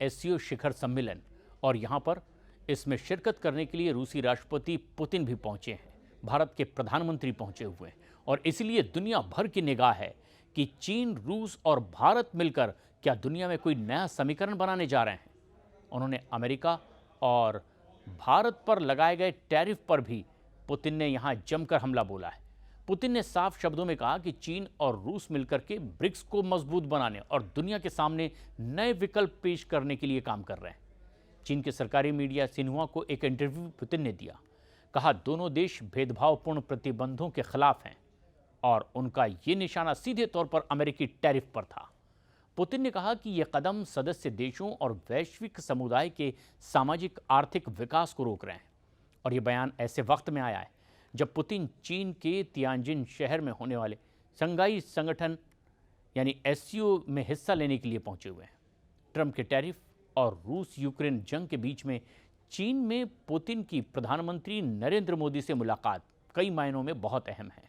SCO शिखर सम्मेलन और यहाँ पर इसमें शिरकत करने के लिए रूसी राष्ट्रपति पुतिन भी पहुंचे हैं, भारत के प्रधानमंत्री पहुंचे हुए हैं और इसलिए दुनिया भर की निगाह है कि चीन, रूस और भारत मिलकर क्या दुनिया में कोई नया समीकरण बनाने जा रहे हैं। उन्होंने अमेरिका और भारत पर लगाए गए टैरिफ पर भी पुतिन ने यहां जमकर हमला बोला है। पुतिन ने साफ शब्दों में कहा कि चीन और रूस मिलकर के ब्रिक्स को मजबूत बनाने और दुनिया के सामने नए विकल्प पेश करने के लिए काम कर रहे हैं। चीन के सरकारी मीडिया सिन्हुआ को एक इंटरव्यू पुतिन ने दिया। कहा, दोनों देश भेदभावपूर्ण प्रतिबंधों के खिलाफ हैं और उनका ये निशाना सीधे तौर पर अमेरिकी टैरिफ पर था। पुतिन ने कहा कि यह कदम सदस्य देशों और वैश्विक समुदाय के सामाजिक आर्थिक विकास को रोक रहे हैं और यह बयान ऐसे वक्त में आया है जब पुतिन चीन के तियानजिन शहर में होने वाले शंघाई संगठन यानी एससीओ में हिस्सा लेने के लिए पहुंचे हुए हैं। ट्रंप के टैरिफ और रूस यूक्रेन जंग के बीच में चीन में पुतिन की प्रधानमंत्री नरेंद्र मोदी से मुलाकात कई मायनों में बहुत अहम है।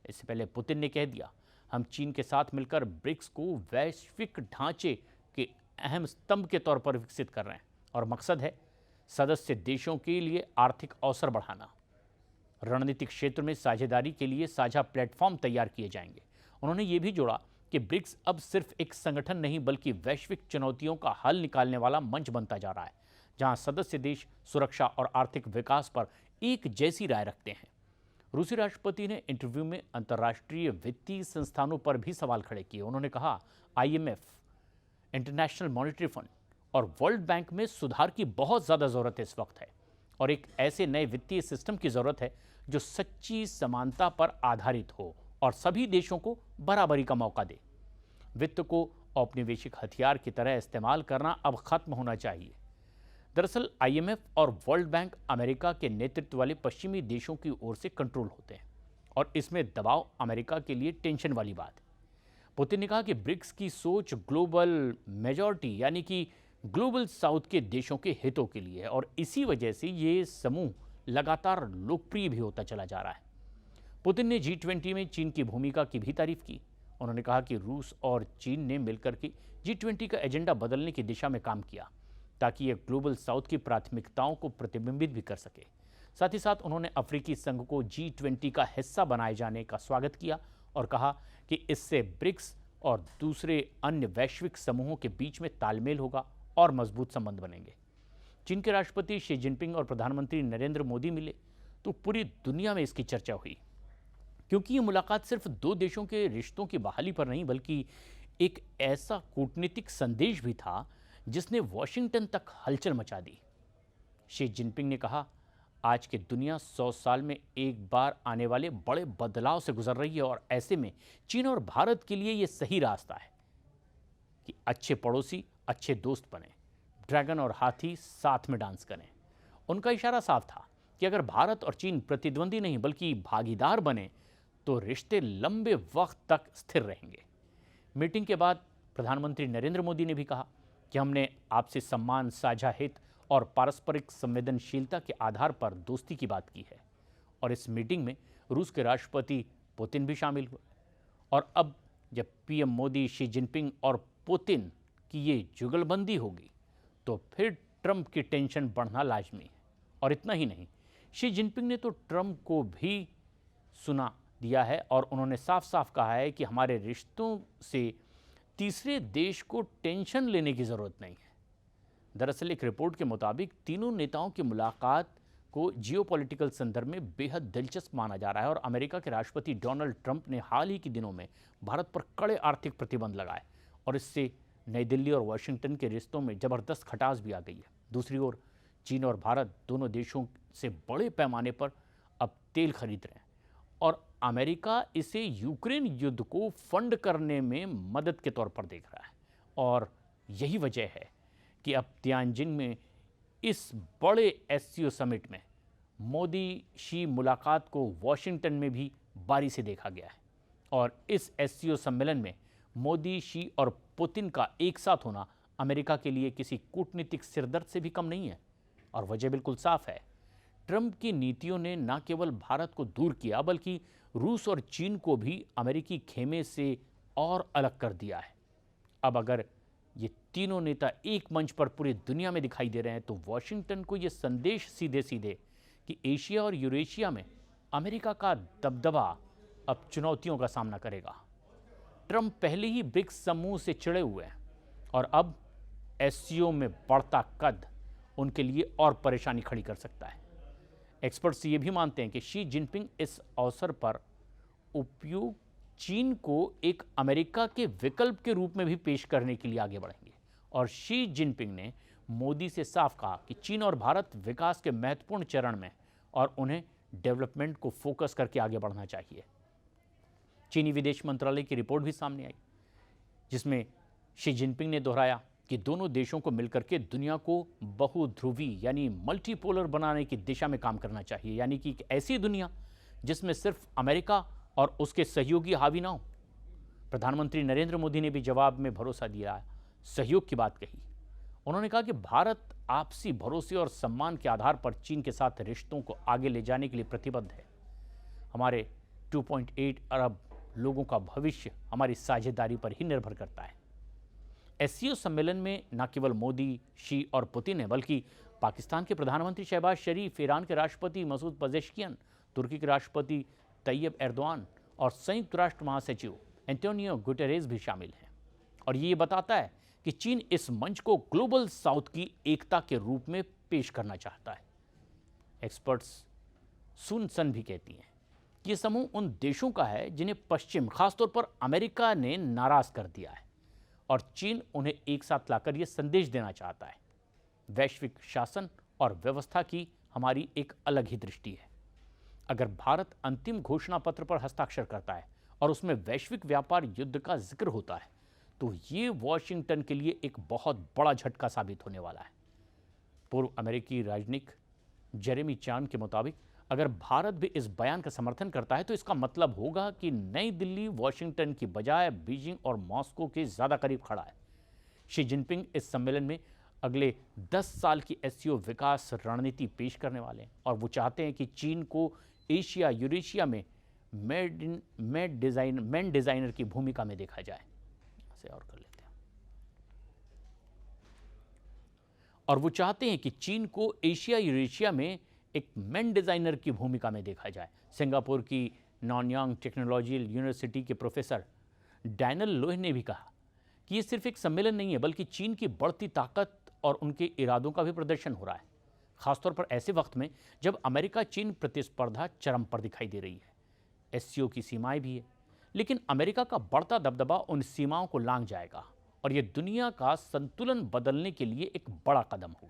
इससे पहले पुतिन ने कह दिया, हम चीन के साथ मिलकर ब्रिक्स को वैश्विक ढांचे के अहम स्तंभ के तौर पर विकसित कर रहे हैं और मकसद है सदस्य देशों के लिए आर्थिक अवसर बढ़ाना। रणनीतिक क्षेत्र में साझेदारी के लिए साझा प्लेटफॉर्म तैयार किए जाएंगे। उन्होंने ये भी जोड़ा कि ब्रिक्स अब सिर्फ एक संगठन नहीं बल्कि वैश्विक चुनौतियों का हल निकालने वाला मंच बनता जा रहा है, जहां सदस्य देश सुरक्षा और आर्थिक विकास पर एक जैसी राय रखते हैं। रूसी राष्ट्रपति ने इंटरव्यू में अंतर्राष्ट्रीय वित्तीय संस्थानों पर भी सवाल खड़े किए। उन्होंने कहा, IMF, इंटरनेशनल मॉनेटरी फंड और वर्ल्ड बैंक में सुधार की बहुत ज़्यादा ज़रूरत है इस वक्त है और एक ऐसे नए वित्तीय सिस्टम की ज़रूरत है जो सच्ची समानता पर आधारित हो और सभी देशों को बराबरी का मौका दे। वित्त को औपनिवेशिक हथियार की तरह इस्तेमाल करना अब खत्म होना चाहिए। दरअसल IMF और वर्ल्ड बैंक अमेरिका के नेतृत्व वाले पश्चिमी देशों की ओर से कंट्रोल होते हैं और इसमें दबाव अमेरिका के लिए टेंशन वाली बात है। पुतिन ने कहा कि ब्रिक्स की सोच ग्लोबल मेजॉरिटी यानी कि ग्लोबल साउथ के देशों के हितों के लिए है और इसी वजह से ये समूह लगातार लोकप्रिय भी होता चला जा रहा है। पुतिन ने G20 में चीन की भूमिका की भी तारीफ की। उन्होंने कहा कि रूस और चीन ने मिलकर के G20 का एजेंडा बदलने की दिशा में काम किया ताकि यह ग्लोबल साउथ की प्राथमिकताओं को प्रतिबिंबित भी कर सके। साथ ही साथ उन्होंने अफ्रीकी संघ को G20 का हिस्सा बनाए जाने का स्वागत किया और कहा कि इससे ब्रिक्स और दूसरे अन्य वैश्विक समूहों के बीच में तालमेल होगा और मजबूत संबंध बनेंगे। चीन के राष्ट्रपति शी जिनपिंग और प्रधानमंत्री नरेंद्र मोदी मिले तो पूरी दुनिया में इसकी चर्चा हुई, क्योंकि ये मुलाकात सिर्फ दो देशों के रिश्तों की बहाली पर नहीं बल्कि एक ऐसा कूटनीतिक संदेश भी था जिसने वॉशिंगटन तक हलचल मचा दी। शी जिनपिंग ने कहा, आज की दुनिया 100 साल में एक बार आने वाले बड़े बदलाव से गुजर रही है और ऐसे में चीन और भारत के लिए यह सही रास्ता है कि अच्छे पड़ोसी अच्छे दोस्त बने, ड्रैगन और हाथी साथ में डांस करें। उनका इशारा साफ था कि अगर भारत और चीन प्रतिद्वंदी नहीं बल्कि भागीदार बने तो रिश्ते लंबे वक्त तक स्थिर रहेंगे। मीटिंग के बाद प्रधानमंत्री नरेंद्र मोदी ने भी कहा कि हमने आपसे सम्मान, साझा हित और पारस्परिक संवेदनशीलता के आधार पर दोस्ती की बात की है और इस मीटिंग में रूस के राष्ट्रपति पुतिन भी शामिल हुए। और अब जब PM मोदी, शी जिनपिंग और पुतिन की ये जुगलबंदी होगी तो फिर ट्रंप की टेंशन बढ़ना लाजमी है। और इतना ही नहीं, शी जिनपिंग ने तो ट्रंप को भी सुना दिया है और उन्होंने साफ साफ कहा है कि हमारे रिश्तों से तीसरे देश को टेंशन लेने की ज़रूरत नहीं है। दरअसल एक रिपोर्ट के मुताबिक तीनों नेताओं की मुलाकात को जियोपॉलिटिकल संदर्भ में बेहद दिलचस्प माना जा रहा है और अमेरिका के राष्ट्रपति डोनाल्ड ट्रंप ने हाल ही के दिनों में भारत पर कड़े आर्थिक प्रतिबंध लगाए और इससे नई दिल्ली और वाशिंगटन के रिश्तों में ज़बरदस्त खटास भी आ गई है। दूसरी ओर चीन और भारत दोनों देशों से बड़े पैमाने पर अब तेल खरीद रहे हैं और अमेरिका इसे यूक्रेन युद्ध को फंड करने में मदद के तौर पर देख रहा है और यही वजह है कि अब तियानजिन में इस बड़े एससीओ समिट में मोदी शी मुलाकात को वॉशिंगटन में भी बारी से देखा गया है और इस एससीओ सम्मेलन में मोदी, शी और पुतिन का एक साथ होना अमेरिका के लिए किसी कूटनीतिक सिरदर्द से भी कम नहीं है और वजह बिल्कुल साफ है। ट्रंप की नीतियों ने न केवल भारत को दूर किया बल्कि रूस और चीन को भी अमेरिकी खेमे से और अलग कर दिया है। अब अगर ये तीनों नेता एक मंच पर पूरी दुनिया में दिखाई दे रहे हैं, तो वॉशिंगटन को यह संदेश सीधे सीधे कि एशिया और यूरेशिया में अमेरिका का दबदबा अब चुनौतियों का सामना करेगा। ट्रंप पहले ही ब्रिक्स समूह से चिढ़े हुए हैं और अब एससीओ में बढ़ता कद उनके लिए और परेशानी खड़ी कर सकता है। एक्सपर्ट्स ये भी मानते हैं कि शी जिनपिंग इस अवसर पर उपयुक्त चीन को एक अमेरिका के विकल्प के रूप में भी पेश करने के लिए आगे बढ़ेंगे। और शी जिनपिंग ने मोदी से साफ कहा कि चीन और भारत विकास के महत्वपूर्ण चरण में और उन्हें डेवलपमेंट को फोकस करके आगे बढ़ना चाहिए। चीनी विदेश मंत्रालय की रिपोर्ट भी सामने आई, जिसमें शी जिनपिंग ने दोहराया कि दोनों देशों को मिलकर के दुनिया को बहुध्रुवी यानी मल्टीपोलर बनाने की दिशा में काम करना चाहिए, यानी कि एक ऐसी दुनिया जिसमें सिर्फ अमेरिका और उसके सहयोगी हावी ना हो। प्रधानमंत्री नरेंद्र मोदी ने भी जवाब में भरोसा दिया, सहयोग की बात कही। उन्होंने कहा कि भारत आपसी भरोसे और सम्मान के आधार पर चीन के साथ रिश्तों को आगे ले जाने के लिए प्रतिबद्ध है। हमारे 2.8 अरब लोगों का भविष्य हमारी साझेदारी पर ही निर्भर करता है। एससीओ सम्मेलन में न केवल मोदी, शी और पुतिन है, बल्कि पाकिस्तान के प्रधानमंत्री शहबाज शरीफ, ईरान के राष्ट्रपति मसूद पेजेश्कियान, तुर्की के राष्ट्रपति तैयब एर्दोआन और संयुक्त राष्ट्र महासचिव एंटोनियो गुटेरेस भी शामिल हैं। और ये बताता है कि चीन इस मंच को ग्लोबल साउथ की एकता के रूप में पेश करना चाहता है। एक्सपर्ट्स सुन सन भी कहती हैं कि ये समूह उन देशों का है जिन्हें पश्चिम, खासतौर पर अमेरिका ने नाराज कर दिया है, और चीन उन्हें एक साथ लाकर यह संदेश देना चाहता है, वैश्विक शासन और व्यवस्था की हमारी एक अलग ही दृष्टि है। अगर भारत अंतिम घोषणा पत्र पर हस्ताक्षर करता है और उसमें वैश्विक व्यापार युद्ध का जिक्र होता है, तो ये वॉशिंगटन के लिए एक बहुत बड़ा झटका साबित होने वाला है। पूर्व अमेरिकी राजनीतिक जेरेमी चान के मुताबिक अगर भारत भी इस बयान का समर्थन करता है, तो इसका मतलब होगा कि नई दिल्ली वॉशिंगटन की बजाय बीजिंग और मॉस्को के ज़्यादा करीब खड़ा है। शी जिनपिंग इस सम्मेलन में अगले 10 साल की एससीओ विकास रणनीति पेश करने वाले हैं, और वो चाहते हैं कि चीन को एशिया यूरेशिया में मैन डिज़ाइनर की भूमिका में देखा जाए। इसे और कर लेते हैं। और वो चाहते हैं कि चीन को एशिया यूरेशिया में एक मैन डिज़ाइनर की भूमिका में देखा जाए। सिंगापुर की नॉनयांग टेक्नोलॉजी यूनिवर्सिटी के प्रोफेसर डैनियल लोह ने भी कहा कि ये सिर्फ एक सम्मेलन नहीं है, बल्कि चीन की बढ़ती ताकत और उनके इरादों का भी प्रदर्शन हो रहा है, खासतौर पर ऐसे वक्त में जब अमेरिका चीन प्रतिस्पर्धा चरम पर दिखाई दे रही है। एससीओ की सीमाएं भी है, लेकिन अमेरिका का बढ़ता दबदबा उन सीमाओं को लांघ जाएगा और यह दुनिया का संतुलन बदलने के लिए एक बड़ा कदम होगा।